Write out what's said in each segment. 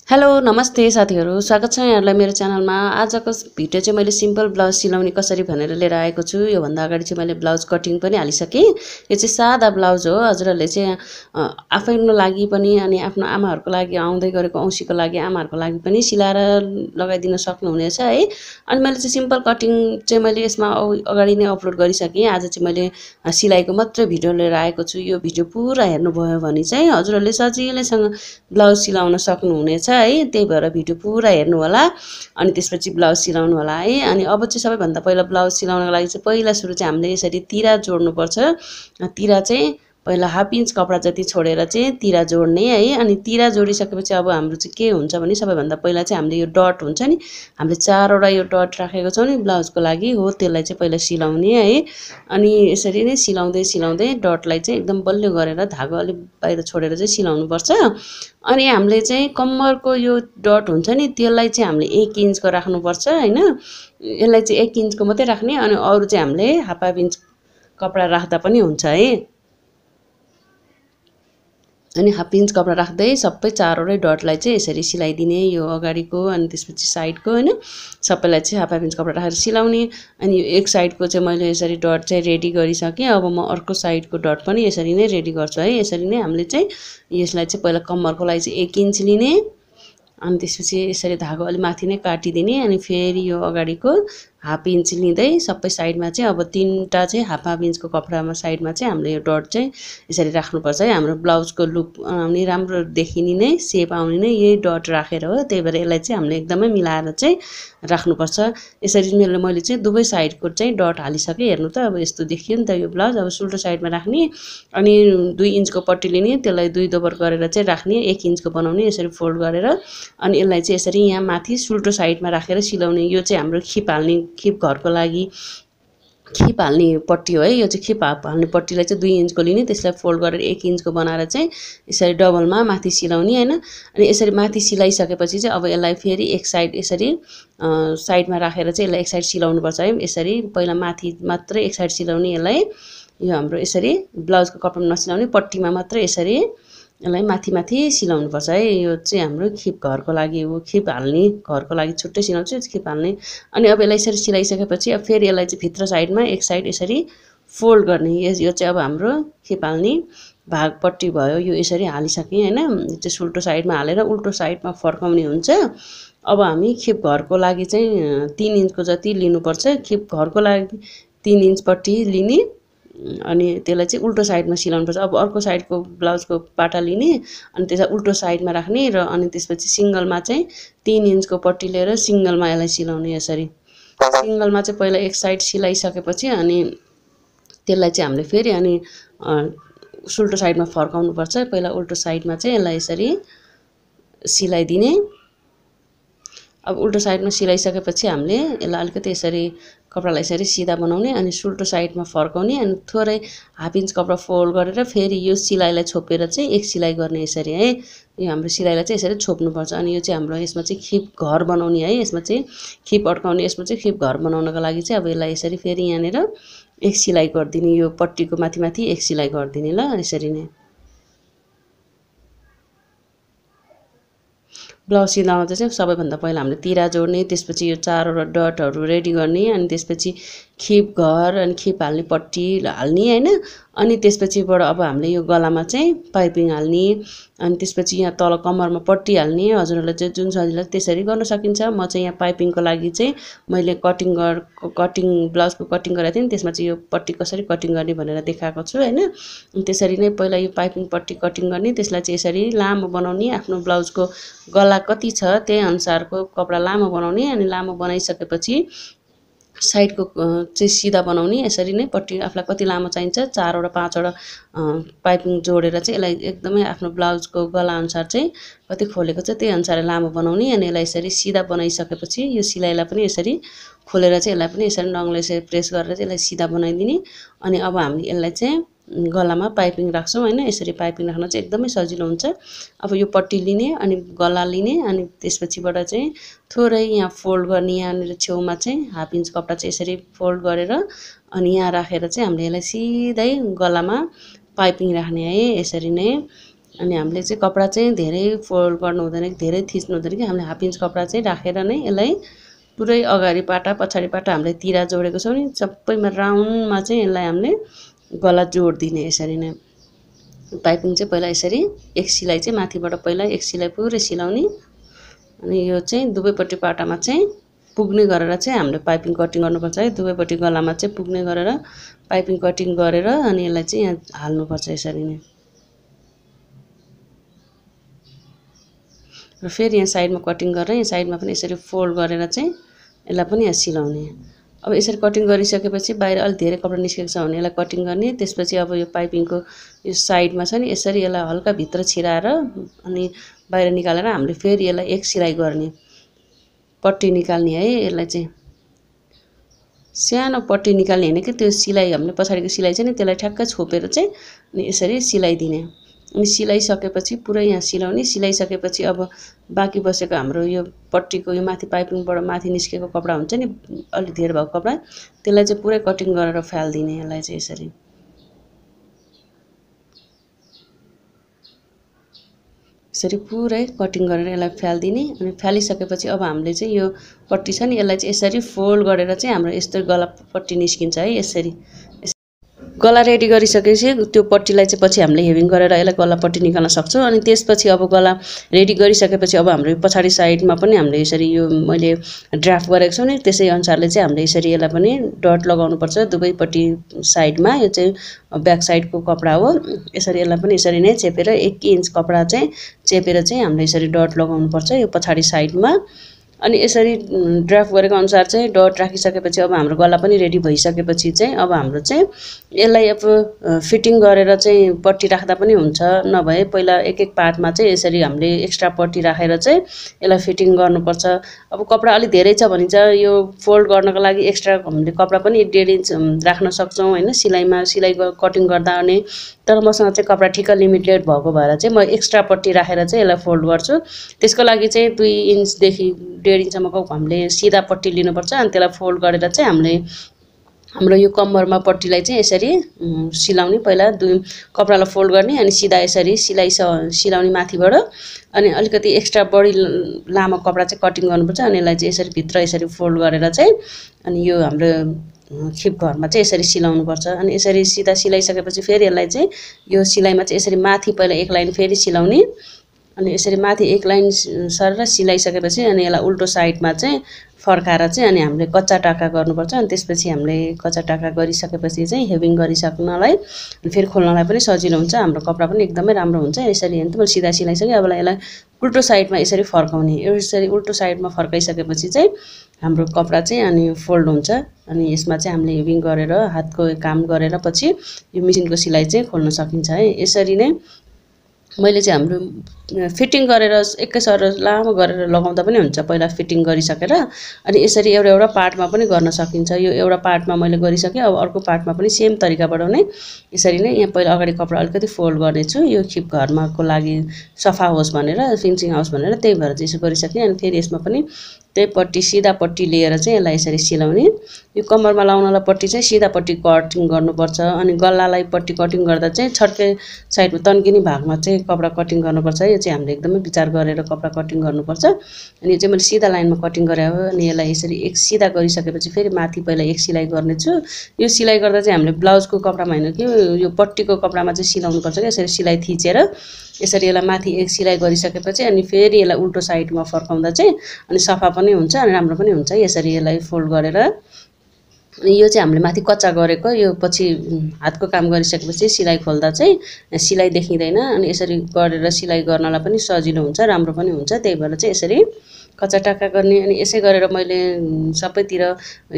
Hello नमस्ते साथीहरु स्वागत छ यहाँहरुलाई मेरो च्यानलमा। आजको भिडियो चाहिँ मैले सिम्पल ब्लाउज सिलाउने कसरी भनेर लिएर आएको छु। यो भन्दा अगाडि चाहिँ मैले ब्लाउज कटिङ पनि हालिसके। यो चाहिँ सादा ब्लाउज हो। हजुरहरुले चाहिँ आफैको लागि पनि अनि आफ्नो आमाहरुको लागि आउँदै गरेको औँसीको लागि आमाहरुको लागि पनि सिलाएर लगाइदिन सक्नुहुनेछ है। अनि मैले चाहिँ सिम्पल कटिङ चाहिँ मैले यसमा अगाडि नै अपलोड गरिसके। आज चाहिँ मैले सिलाइको मात्र भिडियो लिएर आएको छु। यो भिडियो पुरा हेर्नुभयो भने चाहिँ हजुरहरुले सजिलैसँग ब्लाउज सिलाउन सक्नुहुनेछ है। त्यही भएर भिडियो पुरा हेर्नु होला अनि त्यसपछि ब्लाउज सिलाउनु होला है। अनि अब चाहिँ सबैभन्दा पहिला ब्लाउज सिलाउनको लागि चाहिँ पहिला सुरु चाहिँ हामीले यसरी तिरा जोड्नु पर्छ। तिरा चाहिँ पहिला हाफ इन्च कपडा जति छोडेर चाहिँ तिरा जोड्ने है। अनि तिरा जोडिसकेपछि अब हाम्रो चाहिँ के हुन्छ भने सबैभन्दा पहिला चाहिँ हामीले यो डट हुन्छ नि, हामीले 4 वटा यो डट राखेको छौं नि ब्लाउजको लागि हो, त्यसलाई चाहिँ पहिला सिलाउने है। अनि यसरी नै सिलाउँदै सिलाउँदै डटलाई चाहिँ एकदम बलियो गरेर धागो अलि बाहिर छोडेर चाहिँ सिलाउनु पर्छ। अनि हामीले चाहिँ कम्मरको यो डट हुन्छ नि त्यसलाई चाहिँ हामीले 1 इन्चको राख्नु पर्छ हैन। यसलाई चाहिँ 1 इन्चको मात्रै राख्ने अनि अरु चाहिँ हामीले हाफ इन्च कपडा राख्दा पनि हुन्छ है। अनि हाफ इन्च कपडा राख्दै सबै 4 वटै डटलाई चाहिँ यसरी सिलाइदिने, यो अगाडिको अनि त्यसपछि साइडको हैन, सबैलाई चाहिँ हाफ इन्च कपडा राखेर सिलाउने। अनि यो एक साइडको चाहिँ मैले यसरी डट चाहिँ रेडी गरिसके। अब म अर्को साइडको डट पनि यसरी नै रेडी गर्छु है। यसरी नै हामीले चाहिँ यसलाई चाहिँ पहिला कम्मरको लागि चाहिँ 1 इन्च लिने अनि त्यसपछि यसरी धागो अलि माथि नै काटिदिने अनि फेरि यो अगाडिको हाफ इन्च लिँदै सबै साइडमा चाहिँ अब 3टा चाहिँ हाफ इन्चको कपडामा साइडमा चाहिँ हामीले यो डट चाहिँ यसरी राख्नुपर्छ है। हाम्रो ब्लाउजको लुक आउने, राम्रो देखिने नै, शेप आउने नै यही डट राखेर हो। त्यही भएर यसलाई चाहिँ हामीले एकदमै मिलाएर चाहिँ राख्नुपर्छ। यसरी मैले चाहिँ दुवै साइडको चाहिँ डट हालिसके। हेर्नु त अब यस्तो देखियो नि त यो ब्लाउज। अब सुल्टो साइडमा राख्ने अनि 2 इन्चको पट्टी लिने, त्यसलाई 2 दोबर गरेर चाहिँ राख्ने, 1 इन्चको बनाउने यसरी फोल्ड गरेर। अनि यसलाई चाहिँ यसरी यहाँ माथि सुल्टो साइडमा राखेर सिलाउने। यो चाहिँ हाम्रो खिप घरको लागि खिप हाल्ने पट्टी हो है। यो चाहिँ खिप हाल्ने पट्टीलाई चाहिँ 2 इन्चको लिने, त्यसलाई फोल्ड गरेर 1 इन्चको बनाएर चाहिँ यसरी डबलमा माथि सिलाउने हैन। अनि यसरी माथि सिलाइसकेपछि चाहिँ अब यसलाई फेरि एक साइड यसरी साइडमा राखेर चाहिँ यसलाई एक साइड सिलाउनु पर्छ है। यसरी पहिला माथि मात्रै एक साइड सिलाउने यसलाई। यो हाम्रो यसरी ब्लाउजको कपडामा नसिलाउने, पट्टीमा मात्रै यसरी यसलाई माथि माथि सिलाउनु पर्छ है। यो चाहिँ हाम्रो खिप घरको लागि हो। खिप हाल्ने घरको लागि छुट्टै सिलाउँछु, खिप हाल्ने। अनि अब यसलाई यसरी सिलाइसकेपछि अब फेरि यसलाई चाहिँ भित्र साइडमा एक साइड यसरी फोल्ड गर्ने। यो चाहिँ अब हाम्रो खिप हाल्ने भाग पट्टी भयो। यो यसरी हालिसके हैन। यो चाहिँ सुल्टो साइडमा हालेर उल्टो साइडमा फर्काउने हुन्छ। अब हामी खिप घरको लागि चाहिँ 3 इन्चको जति लिनुपर्छ। खिप घरको लागि 3 इन्च पट्टी लिने अनि त्यसलाई चाहिँ उल्टो साइडमा सिलाउनुपर्छ। अब अर्को साइडको ब्लाउजको पाटा लिने अनि त्यसलाई उल्टो साइडमा राख्ने र अनि त्यसपछि सिंगलमा चाहिँ 3 इन्चको पट्टी लिएर सिंगलमा यसलाई सिलाउने। यसरी सिंगलमा चाहिँ पहिला एक साइड सिलाइसकेपछि अनि त्यसलाई चाहिँ हामीले फेरि अनि उल्टो साइडमा फर्काउनु पर्छ। पहिला उल्टो साइडमा चाहिँ यसलाई यसरी सिलाइदिने। अब उल्टो साइडमा सिलाइसकेपछि हामीले यसलाई अलिकति यसरी कपडालाई यसरी सिधा बनाउने अनि सुल्टो साइडमा फर्काउने अनि थोरै हाफ इन्च कपडा फोल्ड गरेर फेरि यो सिलाइलाई छोपेर चाहिँ एक सिलाइ गर्ने यसरी है। यो हाम्रो सिलाइलाई चाहिँ यसरी छोप्नुपर्छ। अनि यो चाहिँ हाम्रो यसमा चाहिँ खिप घर बनाउने है। यसमा चाहिँ खिप अड्काउने, यसमा चाहिँ खिप घर बनाउनको लागि चाहिँ अब यसलाई यसरी फेरि यहाँनिर एक सिलाइ गरिदिने, यो पट्टीको माथि माथि एक सिलाइ गरिदिने ल। यसरी नै ब्लाउज सिलाउँदा चाहिँ सबैभन्दा पहिला हामीले तिरा जोड्ने, त्यसपछि यो 4 वटा डटहरू रेडी गर्ने अनि त्यसपछि खिप घर अनि खिप हाल्ने पट्टी हाल्ने हैन। अनि त्यसपछिबाट अब हामीले यो गलामा चाहिँ पाइपिङ हाल्ने अनि त्यसपछि यहाँ तल कम्मरमा पट्टी हाल्ने। हजुरहरुले चाहिँ जुन सजिलो त्यसरी गर्न सकिन्छ। म चाहिँ यहाँ पाइपिङको लागि चाहिँ मैले कटिङ ब्लाउजको कटिङ गरेको थिएँ नि, त्यसमा चाहिँ यो पट्टी कसरी कटिङ गर्ने भनेर देखाएको छु हैन। त्यसरी नै पहिला यो पाइपिङ पट्टी कटिङ गर्ने, त्यसलाई चाहिँ यसरी लामो बनाउने। आफ्नो ब्लाउजको गला कति छ त्यही अनुसारको कपडा लामो बनाउने अनि लामो बनाइसकेपछि साइडको चाहिँ सिधा बनाउने। यसरी नै पट्टी आफूलाई कति लामो चाहिन्छ 4 वटा 5 वटा पाइपिङ जोडेर चाहिँ यसलाई एकदमै आफ्नो ब्लाउजको गला अनुसार चाहिँ कति खोलेको छ त्यही अनुसार लामो बनाउने। अनि यसलाई यसरी सिधा बनाइसकेपछि यो सिलाइलाई पनि यसरी खोलेर चाहिँ यसलाई पनि यसरी नङले यसरी प्रेस गरेर चाहिँ यसलाई सिधा बनाइदिने। अनि अब हामीले यसलाई चाहिँ गलामा पाइपिङ राख्छौं हैन। यसरी पाइपिङ राख्न चाहिँ एकदमै सजिलो हुन्छ। अब यो पट्टी लिने अनि गला लिने अनि त्यसपछिबाट चाहिँ थोरै यहाँ फोल्ड गर्ने, यहाँनिर छेउमा चाहिँ हाफ इन्च कपडा चाहिँ यसरी फोल्ड गरेर अनि यहाँ राखेर चाहिँ हामीले यसलाई सिधै गलामा पाइपिङ राख्ने है। यसरी नै अनि हामीले चाहिँ कपडा चाहिँ धेरै फोल्ड गर्नु हुँदैन, धेरै थिच्नु हुँदैन कि हामीले हाफ इन्च कपडा चाहिँ राखेर नै यसलाई पुरै अगाडि पाटा पछाडि पाटा हामीले तिरा जोडेको छौँ नि सबैमा राउन्डमा चाहिँ यसलाई हामीले गला जोडिदिने। यसरी नै पाइपिङ चाहिँ पहिला यसरी एक सिलाइ चाहिँ माथिबाट पहिला एक सिलाइ पुरै सिलाउने अनि यो चाहिँ दुवैपट्टि पाटामा चाहिँ पुग्ने गरेर चाहिँ हामीले पाइपिङ कटिङ गर्नुपर्छ है। दुवैपट्टि गलामा चाहिँ पुग्ने गरेर पाइपिङ कटिङ गरेर अनि यसलाई चाहिँ यहाँ हाल्नुपर्छ यसरी नै। र फेरि यहाँ साइडमा कटिङ गरेर यहाँ साइडमा पनि यसरी फोल्ड गरेर चाहिँ यसलाई पनि यहाँ सिलाउने। अब यसरी कटिङ गरिसकेपछि बाहिर अलि धेरै कपडा निस्केको छ भने यसलाई कटिङ गर्ने। त्यसपछि अब यो पाइपिङको यो साइडमा छ नि यसरी यसलाई हल्का भित्र छिराएर अनि बाहिर निकालेर हामीले फेरि यसलाई एक सिलाइ गर्ने, पट्टी निकाल्ने है। यसलाई चाहिँ सानो पट्टी निकाल्ने हैन कि त्यो सिलाइ हामीले पछाडिको सिलाइ चाहिँ नि त्यसलाई ठ्याक्क छोपेर चाहिँ अनि यसरी सिलाइदिने। अनि सिलाइसकेपछि पुरै यहाँ सिलाउने। सिलाइसकेपछि अब बाँकी बसेको हाम्रो यो पट्टीको यो माथि पाइपिङबाट माथि निस्केको कपडा हुन्छ नि अलि धेर भएको कपडा त्यसलाई चाहिँ पुरै कटिङ गरेर फाल्दिने। यसलाई चाहिँ यसरी यसरी पुरै कटिङ गरेर यसलाई फालिदिने। अनि फालिसकेपछि अब हामीले चाहिँ यो पट्टी छ नि यसलाई चाहिँ यसरी फोल्ड गरेर चाहिँ हाम्रो यस्तो गला पट्टी निस्किन्छ है। यसरी गला रेडी गरिसकेपछि त्यो पट्टीलाई चाहिँ पछि हामीले हेभिङ गरेर यसलाई गला पट्टी निकाल्न सक्छौँ। अनि त्यसपछि अब गला रेडी गरिसकेपछि अब हाम्रो पछाडि साइडमा पनि हामीले यसरी यो मैले ड्राफ्ट गरेको छु नि त्यसै अनुसारले चाहिँ हामीले यसरी यसलाई पनि डट लगाउनुपर्छ दुवैपट्टि साइडमा। यो चाहिँ ब्याक साइडको कपडा हो। यसरी यसलाई पनि यसरी नै चेपेर 1 इन्च कपडा चाहिँ चेपेर चाहिँ हामीले यसरी डट लगाउनुपर्छ यो पछाडि साइडमा। अनि यसरी ड्राफ्ट गरेको अनुसार चाहिँ डट राखिसकेपछि अब हाम्रो गला पनि रेडी भइसकेपछि चाहिँ अब हाम्रो चाहिँ यसलाई अब फिटिङ गरेर चाहिँ पट्टी राख्दा पनि हुन्छ, नभए पहिला एक एक पार्टमा चाहिँ यसरी हामीले एक्स्ट्रा पट्टी राखेर चाहिँ यसलाई फिटिङ गर्नुपर्छ। अब कपडा अलि धेरै छ भने चाहिँ यो फोल्ड गर्नको लागि एक्स्ट्रा हामीले कपडा पनि 1.5 इन्च राख्न सक्छौँ हैन सिलाइमा सिलाइ कटिङ गर्दा। अनि तर मसँग चाहिँ कपडा ठिक्क लिमिटेड भएको भएर चाहिँ म एक्स्ट्रा पट्टी राखेर चाहिँ यसलाई फोल्ड गर्छु। त्यसको लागि चाहिँ 2 इन्चदेखि 1.5 इन्चसम्मको हामीले सिधा पट्टी लिनुपर्छ। अनि त्यसलाई फोल्ड गरेर चाहिँ हामीले हाम्रो यो कम्मरमा पट्टीलाई चाहिँ यसरी सिलाउने। पहिला कपडालाई फोल्ड गर्ने अनि सिधा यसरी सिलाउने माथिबाट। अनि अलिकति एक्स्ट्रा बढी लामो कपडा चाहिँ कटिङ गर्नुपर्छ। अनि यसलाई चाहिँ यसरी भित्र यसरी फोल्ड गरेर चाहिँ अनि यो हाम्रो खिप घरमा चाहिँ यसरी सिलाउनुपर्छ। अनि यसरी सिधा सिलाइसकेपछि फेरि यसलाई चाहिँ यो सिलाइमा चाहिँ यसरी माथि पहिला एक लाइन फेरि सिलाउने। अनि यसरी माथि एक लाइन सरेर सिलाइसकेपछि अनि यसलाई उल्टो साइडमा चाहिँ फर्काएर चाहिँ अनि हामीले कच्चा टाका गर्नुपर्छ। अनि त्यसपछि हामीले कच्चा टाका गरिसकेपछि चाहिँ हेभिङ गरिसक्नलाई अनि फेरि खोल्नलाई पनि सजिलो हुन्छ, हाम्रो कपडा पनि एकदमै राम्रो हुन्छ। यसरी हेर्नु त मैले सिधा सिलाइसकेँ। अब यसलाई उल्टो साइडमा यसरी फर्काउने। यसरी उल्टो साइडमा फर्काइसकेपछि चाहिँ हाम्रो कपडा चाहिँ अनि फोल्ड हुन्छ। अनि यसमा चाहिँ हामीले हेभिङ गरेर हातको काम गरेर पछि यो मेसिनको सिलाइ चाहिँ खोल्न सकिन्छ है। यसरी नै मैले चाहिँ हाम्रो फिटिङ गरेर एकैसर लामो गरेर लगाउँदा पनि हुन्छ पहिला फिटिङ गरिसकेर। अनि यसरी एउटा एउटा पार्टमा पनि गर्न सकिन्छ। यो एउटा पार्टमा मैले गरिसकेँ। अब अर्को पार्टमा पनि सेम तरिकाबाट नै यसरी नै यहाँ पहिला अगाडि कपडा अलिकति फोल्ड गर्नेछु यो खिप घरमाको लागि सफा होस् भनेर फिनिसिङ आओस् भनेर, त्यही भएर चाहिँ यसो गरिसकेँ। अनि फेरि यसमा पनि त्यही पट्टी सिधा पट्टी लिएर चाहिँ यसलाई यसरी सिलाउने। यो कम्मरमा लाउनलाई पट्टी चाहिँ सिधा पट्टी कटिङ गर्नुपर्छ। अनि गल्लालाई पट्टी कटिङ गर्दा चाहिँ छड्के साइडमा तन्किने भागमा चाहिँ कपडा कटिङ गर्नुपर्छ। यो चाहिँ हामीले एकदमै विचार गरेर कपडा कटिङ गर्नुपर्छ। अनि यो चाहिँ मैले सिधा लाइनमा कटिङ गरे हो। अनि यसलाई यसरी एक सिधा गरिसकेपछि फेरि माथि पहिला एक सिलाइ गर्नेछु। यो सिलाइ गर्दा चाहिँ हामीले ब्लाउजको कपडामा हैन कि यो पट्टीको कपडामा चाहिँ सिलाउनुपर्छ क्या। यसरी सिलाइ थिचेर यसरी यसलाई माथि एक सिलाइ गरिसकेपछि अनि फेरि यसलाई उल्टो साइडमा फर्काउँदा चाहिँ अनि सफा पनि हुन्छ अनि राम्रो पनि हुन्छ। यसरी यसलाई फोल्ड गरेर अनि यो चाहिँ हामीले माथि कच्चा गरेको यो पछि हातको काम गरिसकेपछि सिलाइ खोल्दा चाहिँ सिलाइ देखिँदैन। अनि यसरी गरेर सिलाइ गर्नलाई पनि सजिलो हुन्छ, राम्रो पनि हुन्छ। त्यही भएर चाहिँ यसरी कच्चा टाका गर्ने। अनि यसै गरेर मैले सबैतिर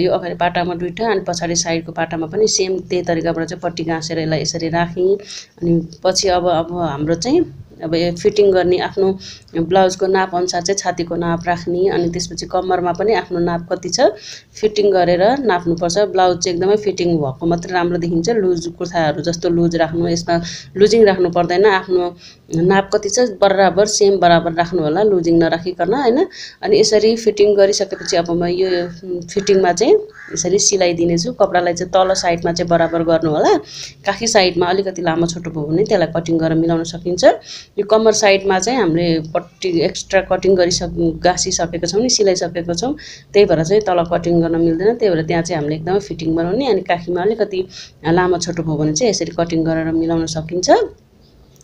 यो अगाडि पाटामा दुईटा अनि पछाडि साइडको पाटामा पनि सेम त्यही तरिकाबाट चाहिँ पट्टी गाँसेर यसलाई यसरी राखेँ। अनि पछि अब हाम्रो चाहिँ अब यो फिटिङ गर्ने आफ्नो ब्लाउजको नाप अनुसार चाहिँ छातीको नाप राख्ने। अनि त्यसपछि कम्मरमा पनि आफ्नो नाप कति छ फिटिङ गरेर नाप्नुपर्छ। ब्लाउज चाहिँ एकदमै फिटिङ भएको मात्रै राम्रो देखिन्छ। लुज कुर्ताहरू जस्तो लुज राख्नु, यसमा लुजिङ राख्नु पर्दैन। आफ्नो नाप कति छ बराबर सेम बराबर राख्नु होला, लुजिङ नराखिकन हैन। अनि यसरी फिटिङ गरिसकेपछि अब म यो फिटिङमा चाहिँ यसरी सिलाइ दिनेछु। कपडालाई चाहिँ तल साइडमा चाहिँ बराबर गर्नु होला। काखी साइडमा अलिकति लामो छोटो भयो भने त्यसलाई कटिङ गरेर मिलाउन सकिन्छ। यो कम्मर साइडमा चाहिँ हामीले पट्टी एक्स्ट्रा कटिङ गाँसिसकेको छौँ नि, सिलाइसकेको छौँ, त्यही भएर चाहिँ तल कटिङ गर्न मिल्दैन। त्यही भएर त्यहाँ चाहिँ हामीले एकदमै फिटिङ बनाउने। अनि काखीमा अलिकति लामो छोटो भयो भने चाहिँ यसरी कटिङ गरेर मिलाउन सकिन्छ।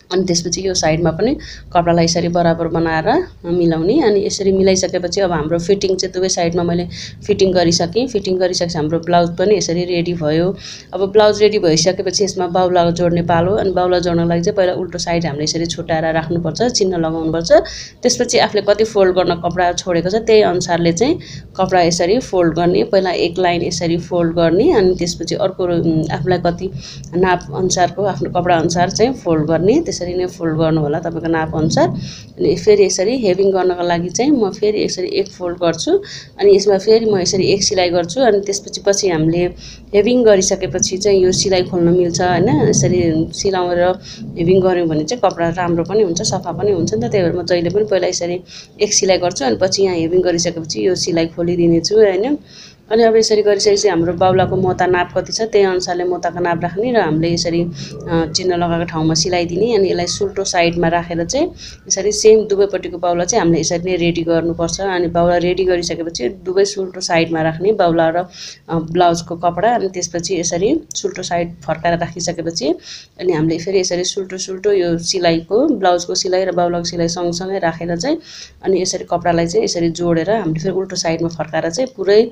अनि त्यसपछि यो साइडमा पनि कपडालाई यसरी बराबर बनाएर मिलाउने। अनि यसरी मिलाइसकेपछि अब हाम्रो फिटिङ चाहिँ दुवै साइडमा मैले फिटिङ गरिसकेँ। फिटिङ गरिसकेपछि हाम्रो ब्लाउज पनि यसरी रेडी भयो। अब ब्लाउज रेडी भइसकेपछि यसमा बाहुला जोड्ने पालो। अनि बाहुला जोड्नको लागि चाहिँ पहिला उल्टो साइड हामीले यसरी छुट्याएर राख्नुपर्छ, चिन्ह लगाउनुपर्छ। त्यसपछि आफूले कति फोल्ड गर्न कपडा छोडेको छ त्यही अनुसारले चाहिँ कपडा यसरी फोल्ड गर्ने। पहिला एक लाइन यसरी फोल्ड गर्ने, अनि त्यसपछि अर्को आफूलाई कति नाप अनुसारको आफ्नो कपडा अनुसार चाहिँ फोल्ड गर्ने। यसरी नै फोल्ड गर्नु होला तपाईको नाप अनुसार। अनि फेरि यसरी हेभिङ गर्नको लागि चाहिँ म फेरि यसरी एक फोल्ड गर्छु। अनि यसमा फेरि म यसरी एक सिलाइ गर्छु। अनि त्यसपछि हामीले हेभिङ गरिसकेपछि चाहिँ यो सिलाइ खोल्न मिल्छ हैन। यसरी सिलाएर हेभिङ गर्यौं भने चाहिँ कपडा राम्रो पनि हुन्छ, सफा पनि हुन्छ नि त। त्यही भएर म जहिले पनि पहिला यसरी एक सिलाइ गर्छु, अनि पछि यहाँ हेभिङ गरिसकेपछि यो सिलाइ खोलिदिनेछु हैन। अनि अब यसरी गरिसकेपछि हाम्रो बाहुलाको मोता नाप कति छ त्यही अनुसारले मोताको नाप राख्ने र हामीले यसरी चिन्ह लगाएको ठाउँमा सिलाइदिने। अनि यसलाई सुल्टो साइडमा राखेर चाहिँ यसरी सेम दुवैपट्टिको बाहुला चाहिँ हामीले यसरी नै रेडी गर्नुपर्छ। अनि बाहुला रेडी गरिसकेपछि दुवै सुल्टो साइडमा राख्ने बाहुला र ब्लाउजको कपडा। अनि त्यसपछि यसरी सुल्टो साइड फर्काएर राखिसकेपछि अनि हामीले फेरि यसरी सुल्टो यो सिलाइको ब्लाउजको सिलाइ र बाहुलाको सिलाइ सँगसँगै राखेर चाहिँ अनि यसरी कपडालाई चाहिँ यसरी जोडेर हामीले फेरि उल्टो साइडमा फर्काएर चाहिँ पुरै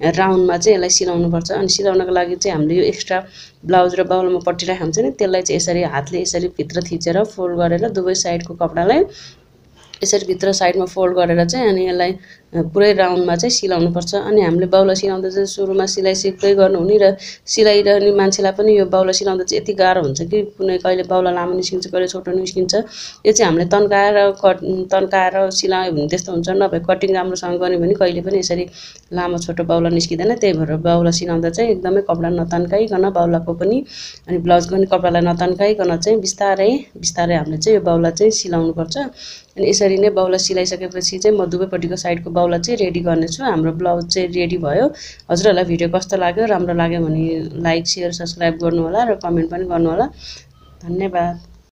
राउन्डमा चाहिँ यसलाई सिलाउनुपर्छ। अनि सिलाउनको लागि चाहिँ हामीले यो एक्स्ट्रा ब्लाउज र बाहुलामा पट्टी राखेको हुन्छ नि त्यसलाई चाहिँ यसरी हातले यसरी भित्र थिचेर फोल्ड गरेर दुवै साइडको कपडालाई यसरी भित्र साइडमा फोल्ड गरेर चाहिँ अनि यसलाई पुरै राउन्डमा चाहिँ सिलाउनुपर्छ। अनि हामीले बाहुला सिलाउँदा चाहिँ सुरुमा सिलाइ सिक्दै गर्नुहुने र सिलाइरहने मान्छेलाई पनि यो बाहुला सिलाउँदा चाहिँ यति गाह्रो हुन्छ कि कहिले बाहुला लामो निस्किन्छ, कहिले छोटो निस्किन्छ। यो चाहिँ हामीले तन्काएर सिलायो भने त्यस्तो हुन्छ, नभए कटिङ राम्रोसँग गर्ने भने कहिले पनि यसरी लामो छोटो बाहुला निस्किँदैन। त्यही भएर बाहुला सिलाउँदा चाहिँ एकदमै कपडा नतन्काइकन बाहुलाको पनि अनि ब्लाउजको पनि कपडालाई नतन्काइकन चाहिँ बिस्तारै हामीले चाहिँ यो बाहुला चाहिँ सिलाउनुपर्छ। अनि यसरी नै बाहुला सिलाइसकेपछि चाहिँ म दुवैपट्टिको साइडको बाहुला चाहिँ रेडी गर्नेछु। हाम्रो ब्लाउज चाहिँ रेडी भयो। हजुरहरूलाई भिडियो कस्तो लाग्यो, राम्रो लाग्यो भने लाइक, शेयर, सब्स्क्राइब गर्नु होला र कमेन्ट पनि गर्नु होला। धन्यवाद।